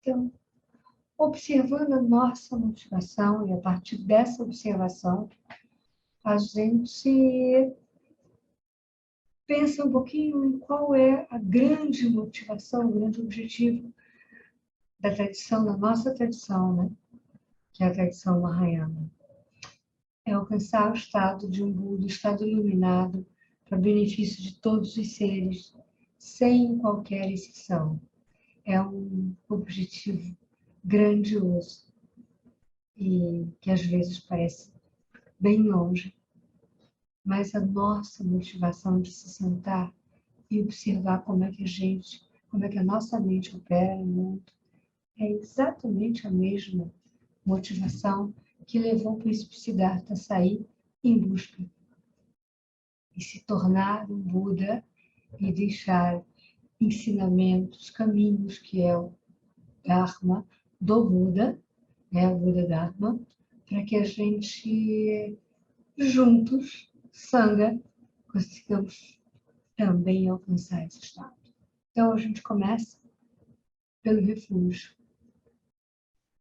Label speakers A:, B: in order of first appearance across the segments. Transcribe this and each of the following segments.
A: Então, observando a nossa motivação, e a partir dessa observação, a gente pensa um pouquinho em qual é a grande motivação, o grande objetivo da tradição, da nossa tradição, né? Que é a tradição mahayana. É alcançar o estado de um Buda, o estado iluminado, para benefício de todos os seres, sem qualquer exceção. É um objetivo grandioso e que às vezes parece bem longe, mas a nossa motivação de se sentar e observar como é que como é que a nossa mente opera no mundo, é exatamente a mesma motivação que levou o príncipe Siddhartha a sair em busca e se tornar um Buda e deixar ensinamentos, caminhos, que é o Dharma do Buda, né, o Buda Dharma, para que a gente, juntos, Sangha, consigamos também alcançar esse estado. Então, a gente começa pelo refúgio.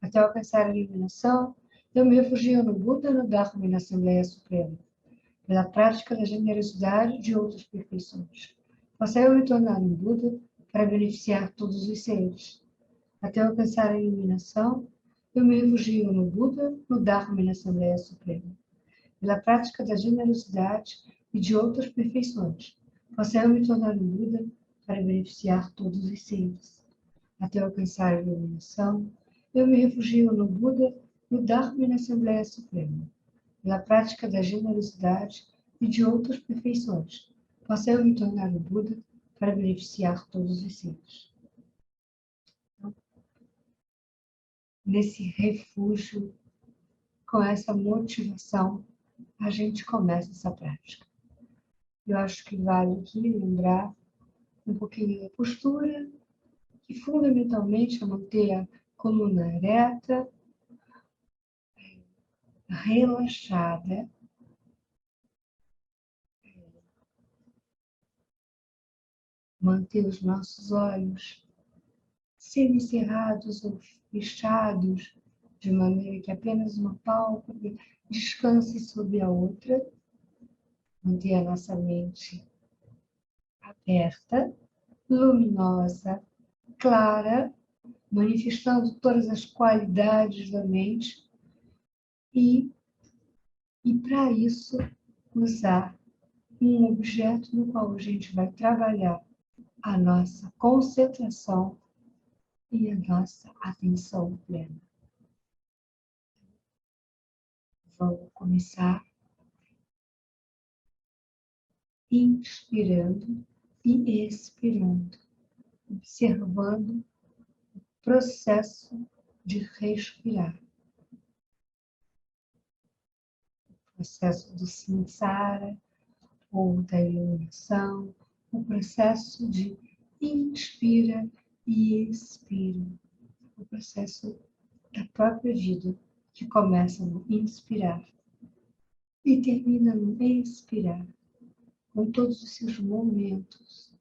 A: Até alcançar a iluminação, eu me refugio no Buda, no Dharma e na Assembleia Suprema, pela prática da generosidade e de outras perfeições. Posso eu me tornar um Buda para beneficiar todos os seres. Até alcançar a iluminação, eu me refugio no Buda, no Dharma e na Assembleia Suprema, pela prática da generosidade e de outras perfeições. Posso eu me tornar um Buda para beneficiar todos os seres. Até alcançar a iluminação, eu me refugio no Buda, no Dharma e na Assembleia Suprema, pela prática da generosidade e de outras perfeições. Posso eu me tornar um Buda para beneficiar todos os seres. Então, nesse refúgio, com essa motivação, a gente começa essa prática. Eu acho que vale aqui lembrar um pouquinho da postura, que fundamentalmente é manter a coluna ereta, relaxada, manter os nossos olhos semicerrados ou fechados, de maneira que apenas uma pálpebra descanse sobre a outra, manter a nossa mente aberta, luminosa, clara, manifestando todas as qualidades da mente e para isso usar um objeto no qual a gente vai trabalhar a nossa concentração e a nossa atenção plena. Vamos começar inspirando e expirando, observando o processo de respirar, o processo do samsara ou da iluminação, o processo de inspira e expira, o processo da própria vida que começa no inspirar e termina no expirar, com todos os seus momentos.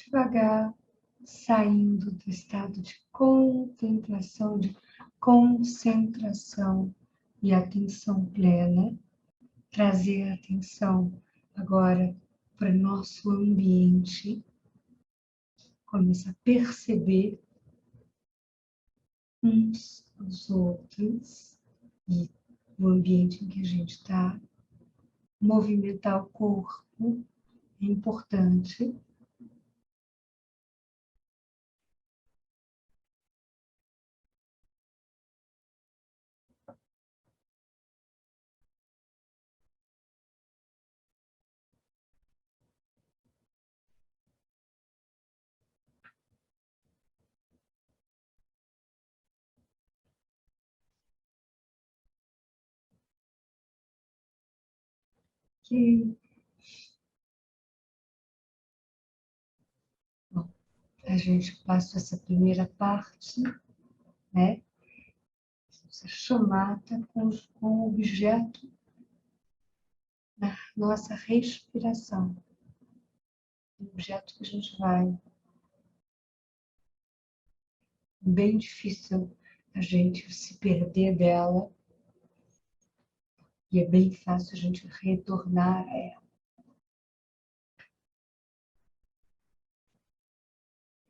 A: devagar, saindo do estado de contemplação, de concentração e atenção plena, trazer a atenção agora para o nosso ambiente, começa a perceber uns os outros e o ambiente em que a gente está, movimentar o corpo é importante. Que, bom, a gente passa essa primeira parte, né? Essa chamada com o objeto da nossa respiração. O objeto que a gente vai. Bem difícil a gente se perder dela e é bem fácil a gente retornar a ela.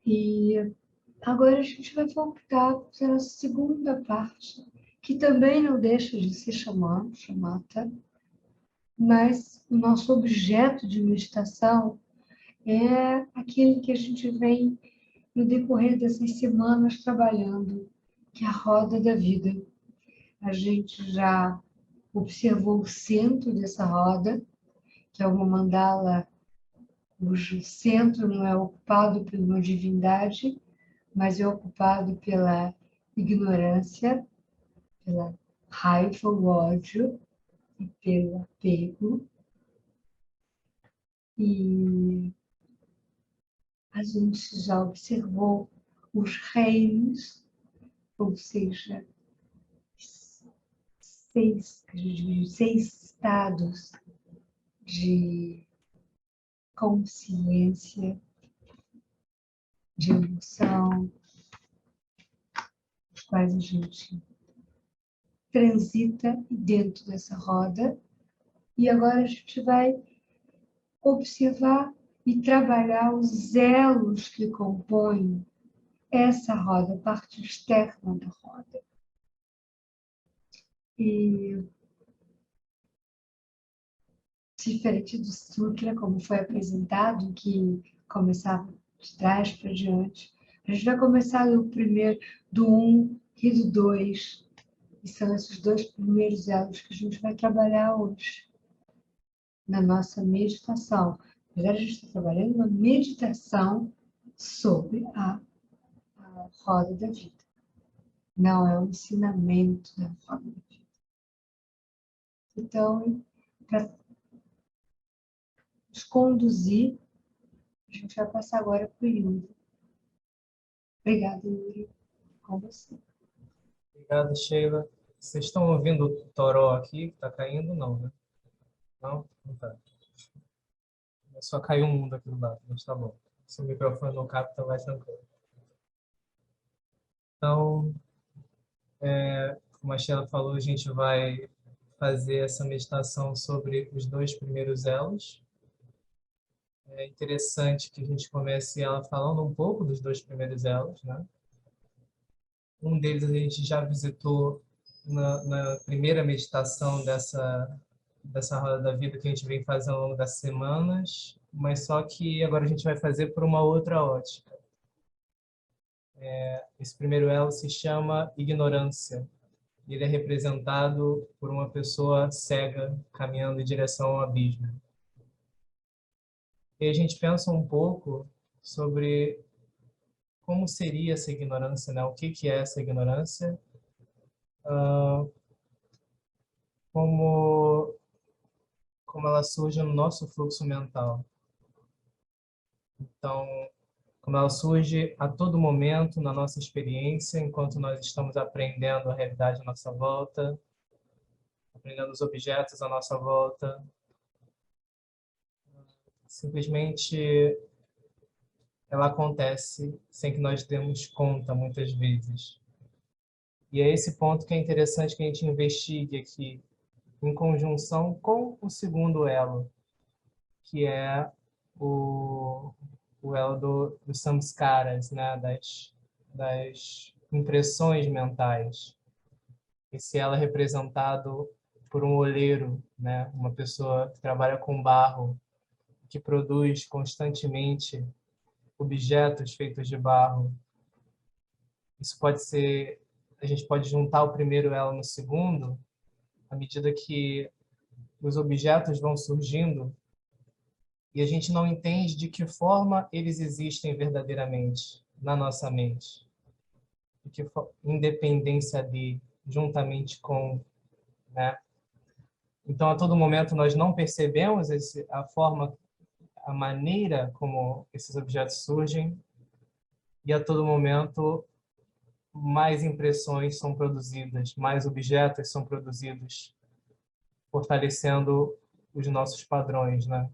A: E agora a gente vai voltar para a segunda parte, que também não deixa de se chamar chamata, mas o nosso objeto de meditação é aquele que a gente vem no decorrer dessas semanas trabalhando, que é a roda da vida. A gente já observou o centro dessa roda, que é uma mandala cujo centro não é ocupado por uma divindade, mas é ocupado pela ignorância, pela raiva, o ódio e pelo apego. E a gente já observou os reinos, ou seja, seis estados de consciência, de emoção, os quais a gente transita dentro dessa roda. E agora a gente vai observar e trabalhar os elos que compõem essa roda, a parte externa da roda. E diferente do Sutra, como foi apresentado, que começava de trás para diante, a gente vai começar do primeiro, do 1 e do 2, e são esses dois primeiros elos que a gente vai trabalhar hoje, na nossa meditação. Na verdade, a gente está trabalhando uma meditação sobre a roda da vida. Não é um ensinamento da roda da vida. Então, para nos conduzir, a gente vai passar agora para o Yuri. Obrigada, Yuri. Com você.
B: Obrigado, Sheila. Vocês estão ouvindo o toró aqui que está caindo? Não, né? Não? Não tá. Só caiu um mundo aqui do lado, mas tá bom. Se o microfone não capta, vai tranquilo. Então, como a Sheila falou, a gente vai fazer essa meditação sobre os dois primeiros elos. É interessante que a gente comece ela falando um pouco dos dois primeiros elos, né? Um deles a gente já visitou na primeira meditação dessa roda da vida que a gente vem fazendo ao longo das semanas, mas só que agora a gente vai fazer por uma outra ótica. Esse primeiro elo se chama ignorância. Ele é representado por uma pessoa cega caminhando em direção ao abismo. E a gente pensa um pouco sobre como seria essa ignorância, né? O que é essa ignorância? Como ela surge no nosso fluxo mental. Então, como ela surge a todo momento na nossa experiência, enquanto nós estamos aprendendo a realidade à nossa volta, aprendendo os objetos à nossa volta, simplesmente ela acontece sem que nós demos conta, muitas vezes. E é esse ponto que é interessante que a gente investigue aqui, em conjunção com o segundo elo, que é o, o elo dos samskaras, né? Das impressões mentais. Esse elo é representado por um olheiro, né? Uma pessoa que trabalha com barro, que produz constantemente objetos feitos de barro. Isso pode ser, a gente pode juntar o primeiro elo no segundo, à medida que os objetos vão surgindo e a gente não entende de que forma eles existem verdadeiramente na nossa mente. De que independência de, juntamente com, né? Então, a todo momento, nós não percebemos a forma, a maneira como esses objetos surgem e a todo momento mais impressões são produzidas, mais objetos são produzidos, fortalecendo os nossos padrões, né?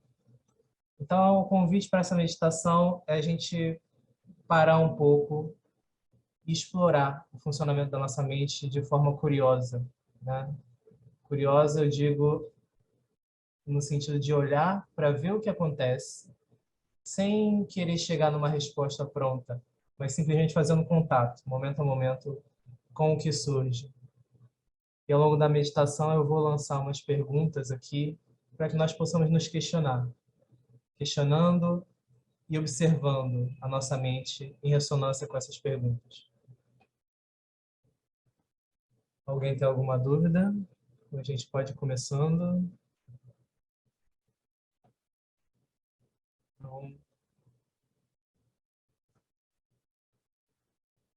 B: Então, o convite para essa meditação é a gente parar um pouco e explorar o funcionamento da nossa mente de forma curiosa, né? Curiosa, eu digo no sentido de olhar para ver o que acontece, sem querer chegar numa resposta pronta, mas simplesmente fazendo contato, momento a momento, com o que surge. E ao longo da meditação eu vou lançar umas perguntas aqui para que nós possamos nos questionar, questionando e observando a nossa mente em ressonância com essas perguntas. Alguém tem alguma dúvida? A gente pode ir começando. Então,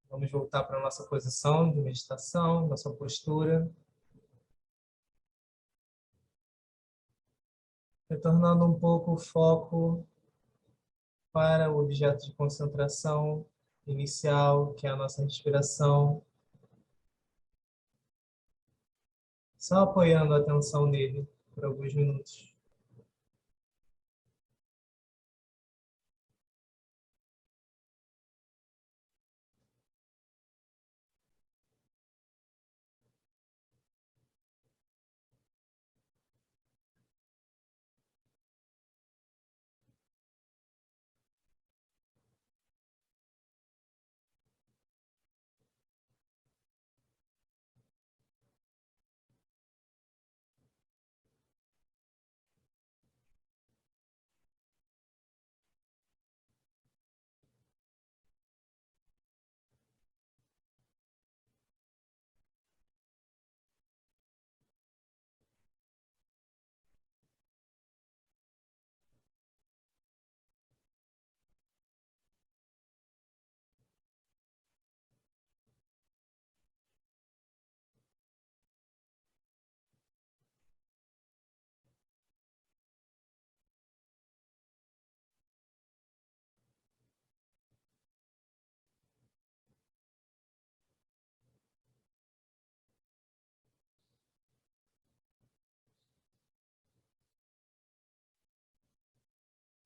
B: vamos voltar para a nossa posição de meditação, nossa postura. Retornando um pouco o foco para o objeto de concentração inicial, que é a nossa respiração. Só apoiando a atenção nele por alguns minutos.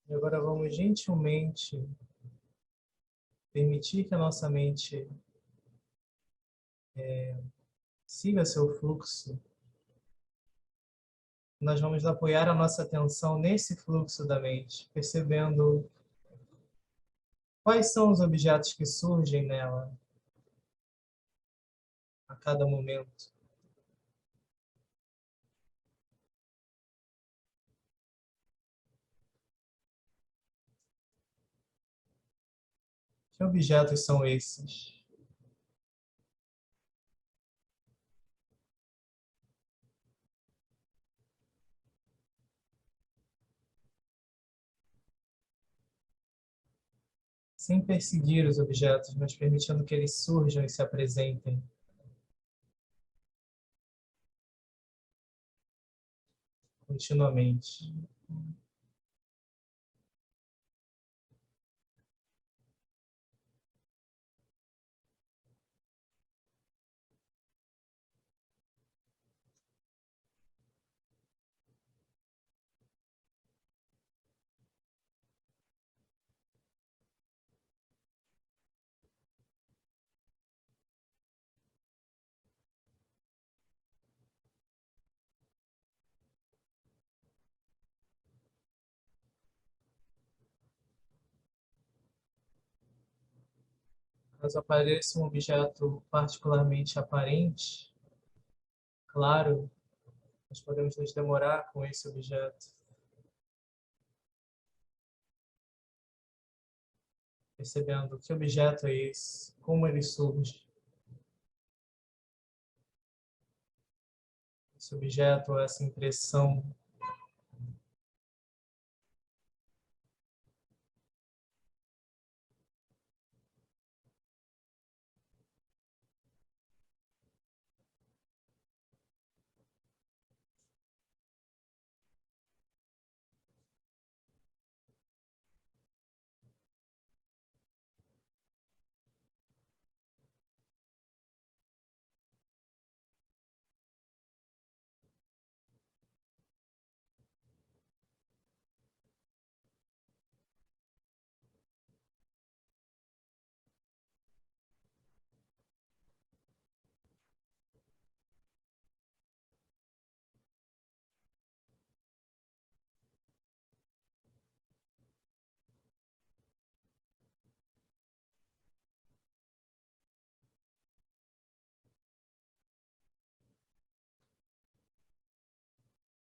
B: E agora vamos gentilmente permitir que a nossa mente siga seu fluxo. Nós vamos apoiar a nossa atenção nesse fluxo da mente, percebendo quais são os objetos que surgem nela a cada momento. Que objetos são esses? Sem perseguir os objetos, mas permitindo que eles surjam e se apresentem continuamente. Caso apareça um objeto particularmente aparente, claro, nós podemos nos demorar com esse objeto, percebendo que objeto é esse, como ele surge. Esse objeto, essa impressão,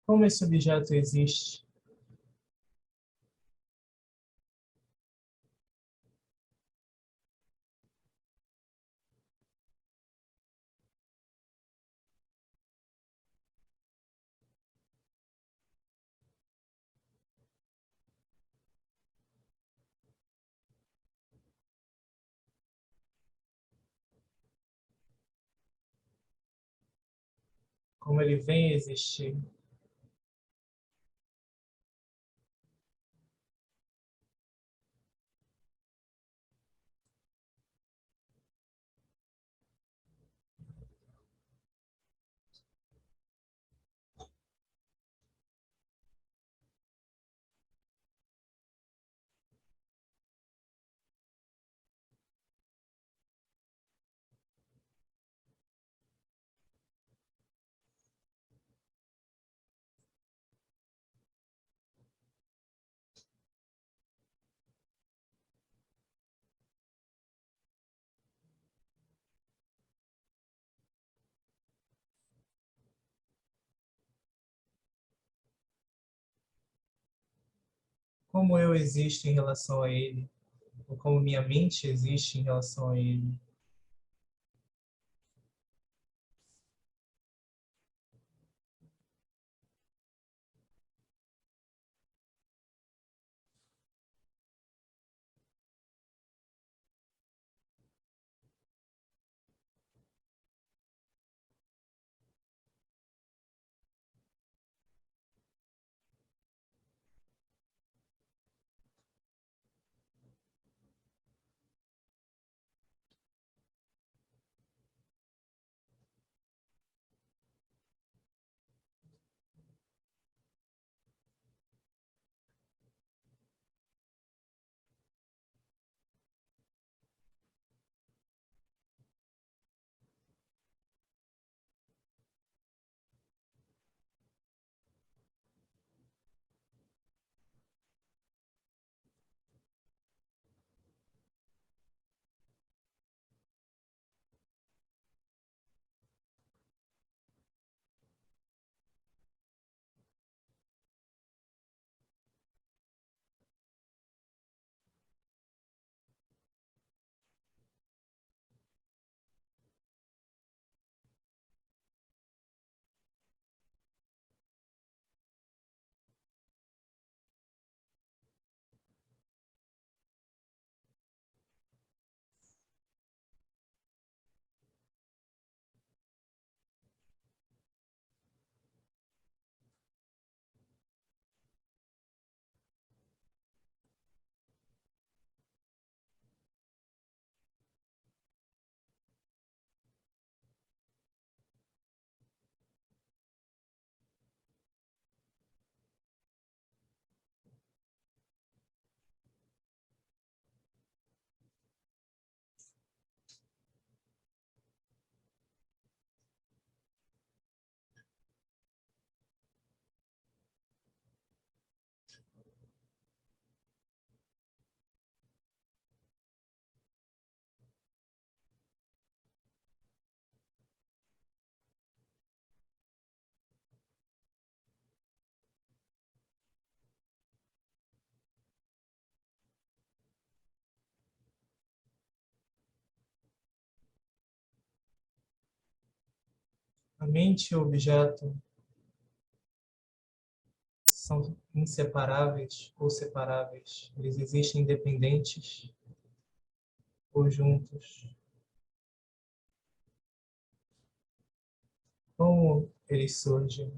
B: como esse objeto existe. Como ele vem a existir. Como eu existo em relação a ele, ou como minha mente existe em relação a ele. A mente e o objeto são inseparáveis ou separáveis? Eles existem independentes ou juntos? Como eles surgem?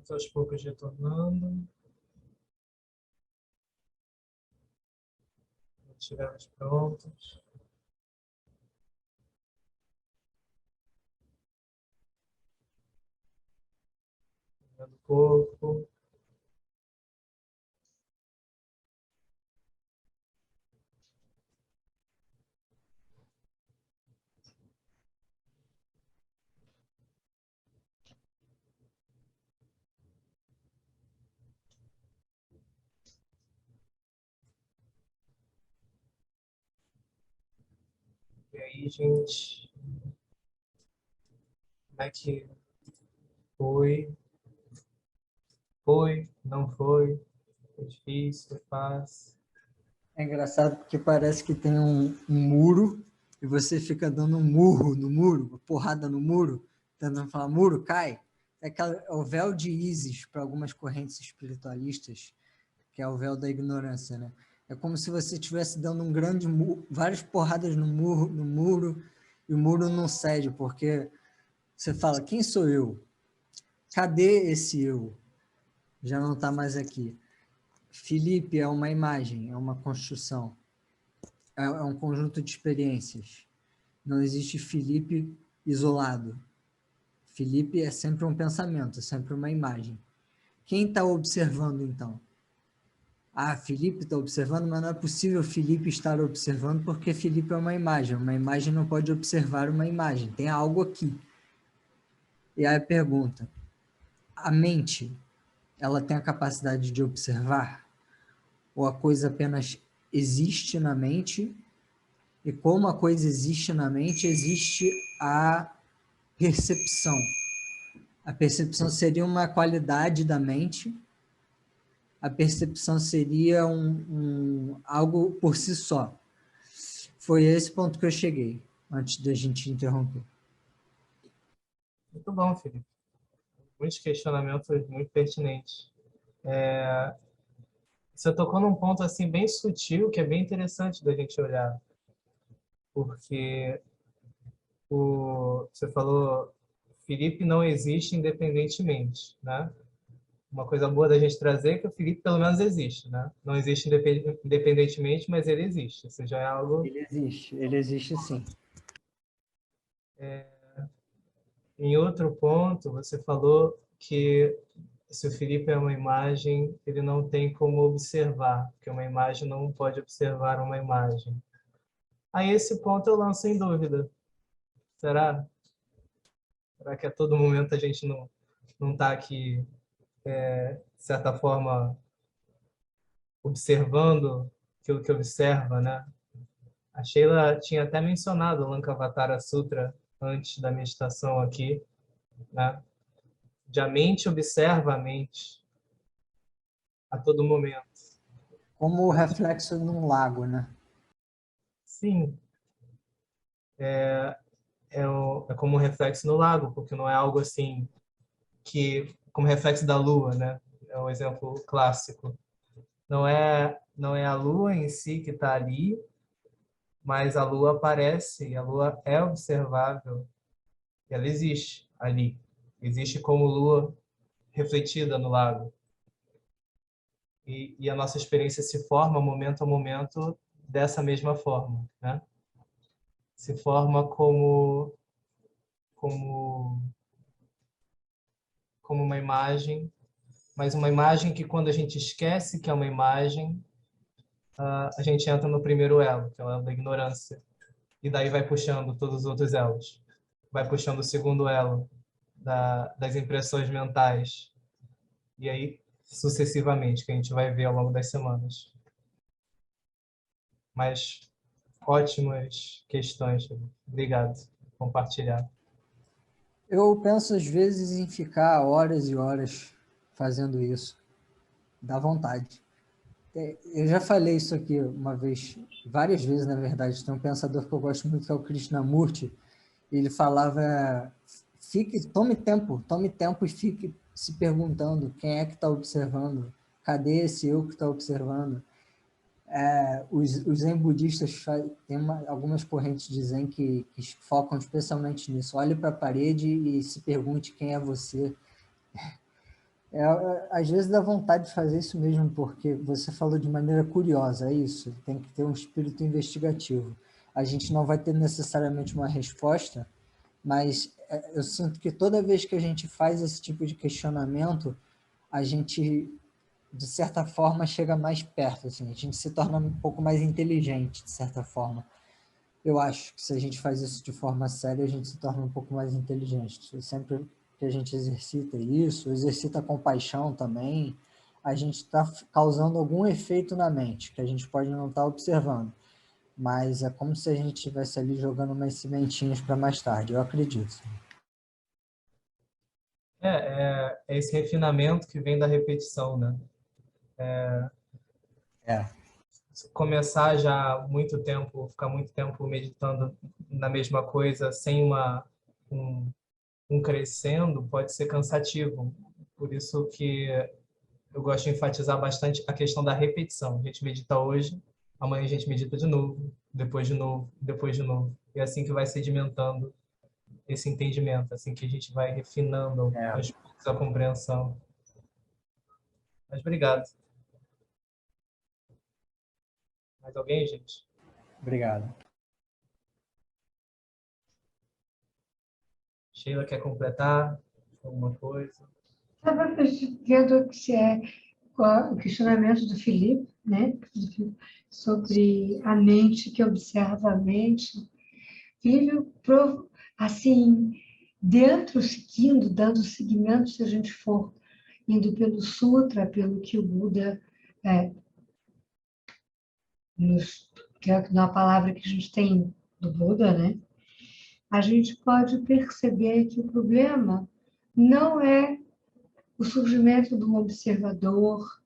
B: Vamos aos poucos retornando. Quando estivermos prontos. Do corpo. E aí, gente, como é que foi? Foi? Não foi? Foi difícil? Foi fácil?
C: É engraçado porque parece que tem um muro e você fica dando um murro no muro, uma porrada no muro, tentando falar, muro, cai. É o véu de Ísis para algumas correntes espiritualistas, que é o véu da ignorância, né? É como se você estivesse dando um grande murro, várias porradas no muro, e o muro não cede, porque você fala, quem sou eu? Cadê esse eu? Já não está mais aqui. Felipe é uma imagem, é uma construção, é um conjunto de experiências. Não existe Felipe isolado. Felipe é sempre um pensamento, é sempre uma imagem. Quem está observando, então? Ah, Felipe está observando, mas não é possível Felipe estar observando porque Felipe é uma imagem não pode observar uma imagem, tem algo aqui. E aí a pergunta, a mente, ela tem a capacidade de observar? Ou a coisa apenas existe na mente? E como a coisa existe na mente, existe a percepção. A percepção seria uma qualidade da mente, a percepção seria algo por si só. Foi esse ponto que eu cheguei, antes da gente interromper.
B: Muito bom, Felipe. Muitos questionamentos muito pertinentes. Você tocou num ponto assim bem sutil, que é bem interessante da gente olhar, porque você falou, Felipe não existe independentemente, né? Uma coisa boa da gente trazer é que o Felipe pelo menos existe, né? Não existe independentemente, mas ele existe. Isso já é algo.
C: Ele existe sim.
B: Em outro ponto, você falou que se o Felipe é uma imagem, ele não tem como observar, porque uma imagem não pode observar uma imagem. Aí esse ponto eu lanço em dúvida. Será? Será que a todo momento a gente não está aqui, de certa forma, observando aquilo que observa, né? A Sheila tinha até mencionado o Lankavatara Sutra antes da meditação aqui, né? De a mente observa a mente a todo momento.
C: Como o reflexo num lago, né?
B: Sim, é como um reflexo no lago, porque não é algo assim que como reflexo da lua, né? É um exemplo clássico. Não é a lua em si que está ali, mas a lua aparece, a lua é observável, e ela existe ali. Existe como lua refletida no lago. E a nossa experiência se forma momento a momento dessa mesma forma, né? Se forma como como uma imagem, mas uma imagem que quando a gente esquece que é uma imagem, a gente entra no primeiro elo, que é o elo da ignorância. E daí vai puxando todos os outros elos. Vai puxando o segundo elo das impressões mentais. E aí, sucessivamente, que a gente vai ver ao longo das semanas. Mas ótimas questões. Obrigado por compartilhar.
C: Eu penso às vezes em ficar horas e horas fazendo isso. Dá vontade. Eu já falei isso aqui uma vez, várias vezes, na verdade. Tem um pensador que eu gosto muito, que é o Krishnamurti. Ele falava, tome tempo e fique se perguntando quem é que está observando, cadê esse eu que está observando. Os zen budistas têm algumas correntes de zen que focam especialmente nisso. Olhe para a parede e se pergunte quem é você. Às vezes dá vontade de fazer isso mesmo, porque você falou de maneira curiosa, é isso, tem que ter um espírito investigativo. A gente não vai ter necessariamente uma resposta, mas eu sinto que toda vez que a gente faz esse tipo de questionamento, a gente, de certa forma, chega mais perto, assim, a gente se torna um pouco mais inteligente, de certa forma. Eu acho que se a gente faz isso de forma séria, a gente se torna um pouco mais inteligente. Sempre que a gente exercita isso, exercita a compaixão também, a gente está causando algum efeito na mente, que a gente pode não estar observando. mas é como se a gente estivesse ali jogando umas sementinhas para mais tarde, eu acredito.
B: É esse refinamento que vem da repetição, né?
C: É,
B: Se começar já há muito tempo, ficar muito tempo meditando na mesma coisa, sem um crescendo, pode ser cansativo. Por isso que eu gosto de enfatizar bastante a questão da repetição. A gente medita hoje, amanhã a gente medita de novo, depois de novo, depois de novo. E é assim que vai sedimentando esse entendimento, assim que a gente vai refinando
C: é.
B: aos poucos a compreensão. Mas obrigado. Mais alguém, gente?
C: Obrigado.
B: Sheila quer completar alguma coisa?
A: Estava vendo que é o questionamento do Filipe, né? Sobre a mente que observa a mente. Filipe, assim, dentro, seguindo, dando seguimento, se a gente for indo pelo Sutra, pelo que o Buda, é, que é uma palavra que a gente tem do Buda, né? A gente pode perceber que o problema não é o surgimento de um observador,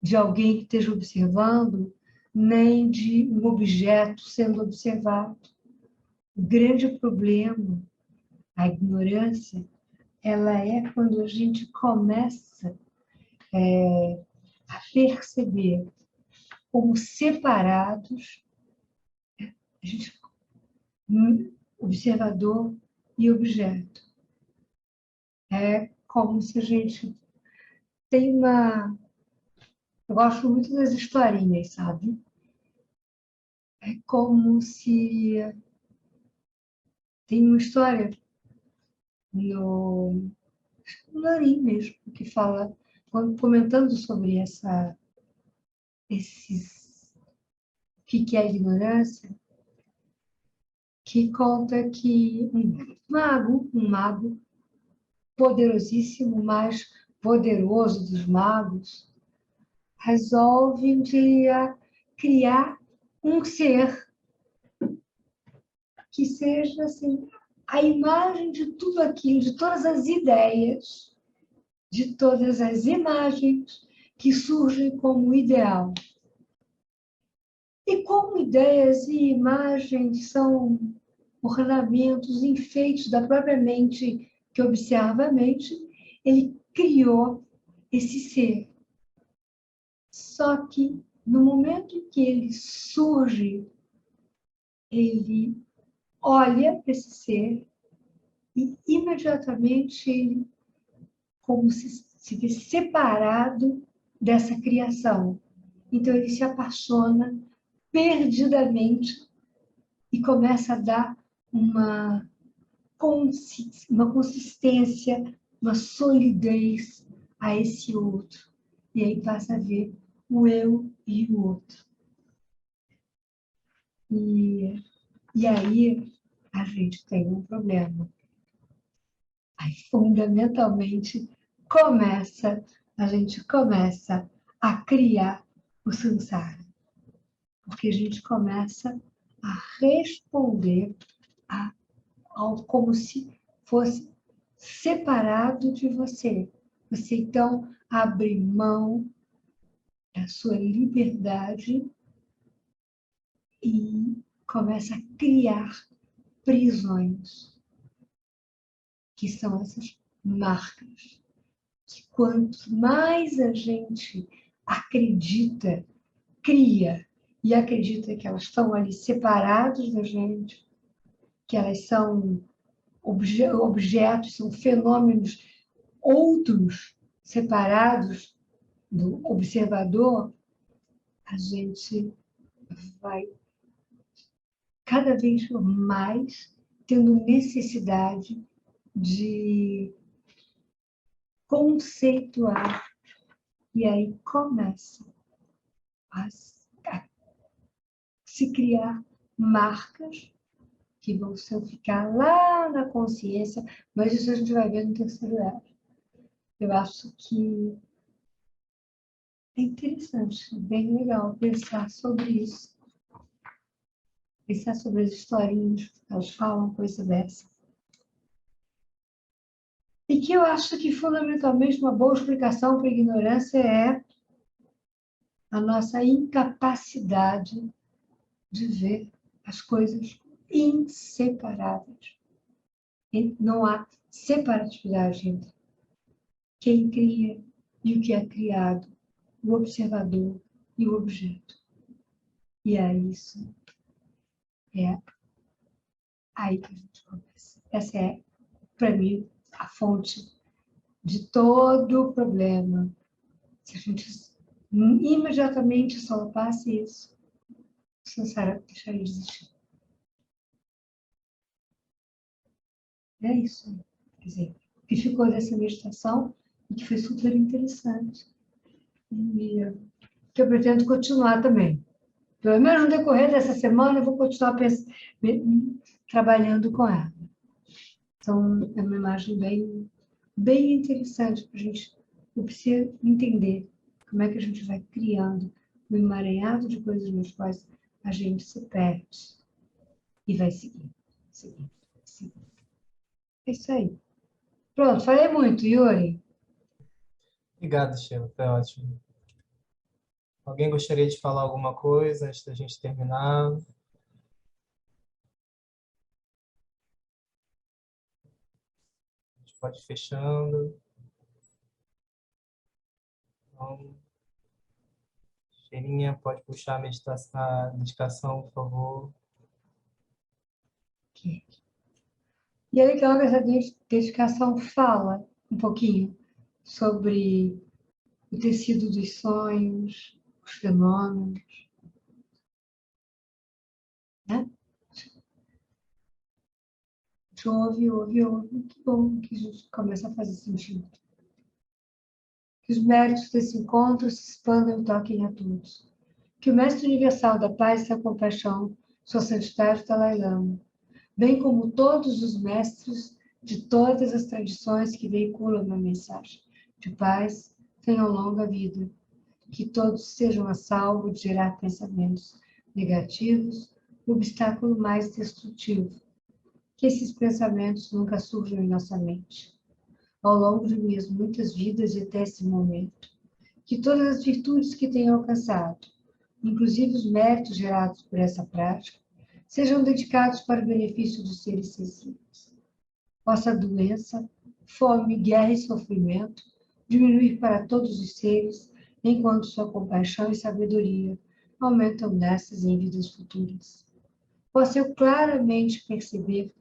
A: de alguém que esteja observando, nem de um objeto sendo observado. O grande problema, a ignorância, ela é quando a gente começa a perceber como separados, a gente, observador e objeto. É como se a gente tem uma... Eu gosto muito das historinhas, sabe? É como se tem uma história no Narim mesmo, que fala, comentando sobre o que é a ignorância, que conta que um mago poderosíssimo, o mais poderoso dos magos, resolve um dia criar um ser que seja assim, a imagem de tudo aquilo, de todas as ideias, de todas as imagens que surgem como ideal. E como ideias e imagens são ornamentos, enfeites da própria mente que observa a mente, ele criou esse ser. Só que no momento em que ele surge, ele olha para esse ser e imediatamente ele como se vê separado dessa criação. Então ele se apaixona perdidamente e começa a dar uma consistência, uma solidez a esse outro. E aí passa a ver o eu e o outro. E aí a gente tem um problema. Aí, fundamentalmente, a gente começa a criar o samsara. Porque a gente começa a responder como se fosse separado de você. Você, então, abre mão da sua liberdade e começa a criar prisões, que são essas marcas. Que quanto mais a gente acredita, cria e acredita que elas estão ali separadas da gente, que elas são objetos, são fenômenos outros separados do observador, a gente vai cada vez mais tendo necessidade de conceituar. E aí começa a se criar marcas que vão ficar lá na consciência, mas isso a gente vai ver no terceiro ano. Eu acho que é interessante, bem legal pensar sobre isso. pensar sobre as historinhas que elas falam, coisa dessa. E que eu acho que, fundamentalmente, uma boa explicação para a ignorância é a nossa incapacidade de ver as coisas inseparáveis. E não há separatividade entre quem cria e o que é criado, o observador e o objeto. E é isso. É aí que a gente começa. Essa é, para mim, a fonte de todo o problema. Se a gente imediatamente solapasse isso, o samsara deixaria de existir. É isso. Quer dizer, o que ficou dessa meditação e que foi super interessante. E que eu pretendo continuar também. Pelo menos no decorrer dessa semana, eu vou continuar trabalhando com ela. Então, é uma imagem bem interessante para a gente entender como é que a gente vai criando um emaranhado de coisas nas quais a gente se perde e vai seguir. É isso aí. Pronto, falei muito, Yuri.
B: Obrigado, Sheila. Foi ótimo. Alguém gostaria de falar alguma coisa antes da gente terminar? A gente pode ir fechando. Então, Sheilinha, pode puxar a dedicação, por favor.
A: Okay. E é legal que essa dedicação fala um pouquinho sobre o tecido dos sonhos, os fenômenos, né? Ouve, que bom que a gente começa a fazer sentido. Que os méritos desse encontro se expandam e toquem a todos. Que o Mestre Universal da Paz e da Compaixão, Sua Santidade Dalai Lama, bem como todos os mestres de todas as tradições que veiculam a mensagem de paz, tenham longa vida. Que todos sejam a salvo de gerar pensamentos negativos, o obstáculo mais destrutivo. Que esses pensamentos nunca surjam em nossa mente. Ao longo de minhas muitas vidas e até esse momento, que todas as virtudes que tenho alcançado, inclusive os méritos gerados por essa prática, sejam dedicados para o benefício dos seres sensíveis. Possa a doença, fome, guerra e sofrimento diminuir para todos os seres, enquanto sua compaixão e sabedoria aumentam nessas e em vidas futuras. Possa eu claramente perceber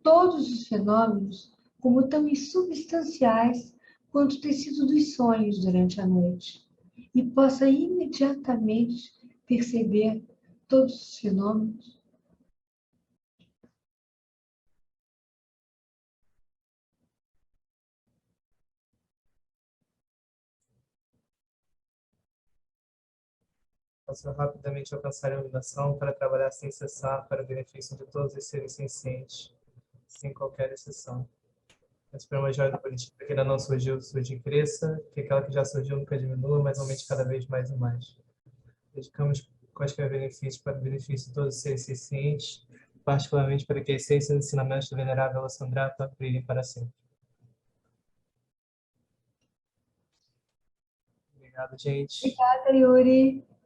A: todos os fenômenos como tão insubstanciais quanto o tecido dos sonhos durante a noite, e possa imediatamente perceber todos os fenômenos
B: Posso rapidamente alcançar a iluminação para trabalhar sem cessar para o benefício de todos os seres sencientes, sem qualquer exceção. Mas para uma joia do político que ainda não surgiu, surge e cresça, que aquela que já surgiu nunca diminua, mas aumente cada vez mais e mais. Dedicamos quaisquer benefícios para o benefício de todos os seres sencientes, particularmente para que a essência dos ensinamentos do venerável Sandrata brilhem para sempre. Obrigado, gente.
A: Obrigada, Yuri.